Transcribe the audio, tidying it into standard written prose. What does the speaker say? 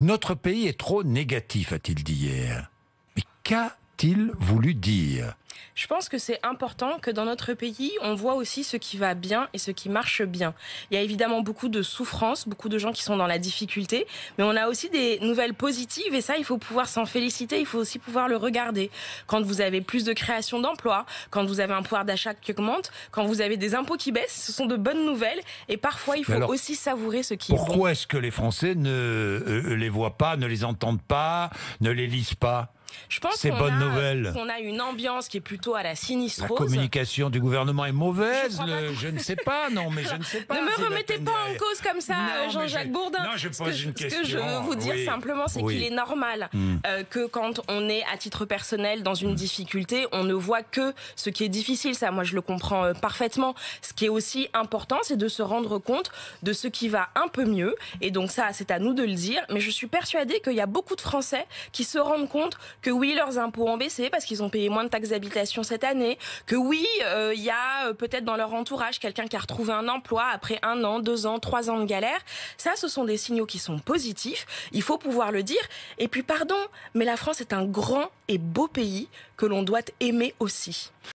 Notre pays est trop négatif, a-t-il dit hier. Mais qu'a-t-il voulu dire? Je pense que c'est important que dans notre pays, on voit aussi ce qui va bien et ce qui marche bien. Il y a évidemment beaucoup de souffrance, beaucoup de gens qui sont dans la difficulté, mais on a aussi des nouvelles positives et ça, il faut pouvoir s'en féliciter, il faut aussi pouvoir le regarder. Quand vous avez plus de création d'emplois, quand vous avez un pouvoir d'achat qui augmente, quand vous avez des impôts qui baissent, ce sont de bonnes nouvelles et parfois, il faut aussi savourer ce qui est bon. Pourquoi est-ce que les Français ne les voient pas, ne les entendent pas, ne les lisent pas? Je pense Ces bonnes nouvelles. qu'on a une ambiance qui est plutôt à la sinistrose. La communication du gouvernement est mauvaise, je ne sais pas, non, mais je ne sais pas. Ne me remettez pas en cause comme ça, Jean-Jacques Bourdin. Non, je pose une question. Ce que je veux vous dire simplement, c'est qu'il est normal que quand on est à titre personnel dans une difficulté, on ne voit que ce qui est difficile. Ça, moi, je le comprends parfaitement. Ce qui est aussi important, c'est de se rendre compte de ce qui va un peu mieux. Et donc ça, c'est à nous de le dire. Mais je suis persuadée qu'il y a beaucoup de Français qui se rendent compte que oui, leurs impôts ont baissé parce qu'ils ont payé moins de taxes d'habitation cette année, que oui, il y a peut-être dans leur entourage quelqu'un qui a retrouvé un emploi après 1 an, 2 ans, 3 ans de galère. Ça, ce sont des signaux qui sont positifs. Il faut pouvoir le dire. Et puis, pardon, mais la France est un grand et beau pays que l'on doit aimer aussi.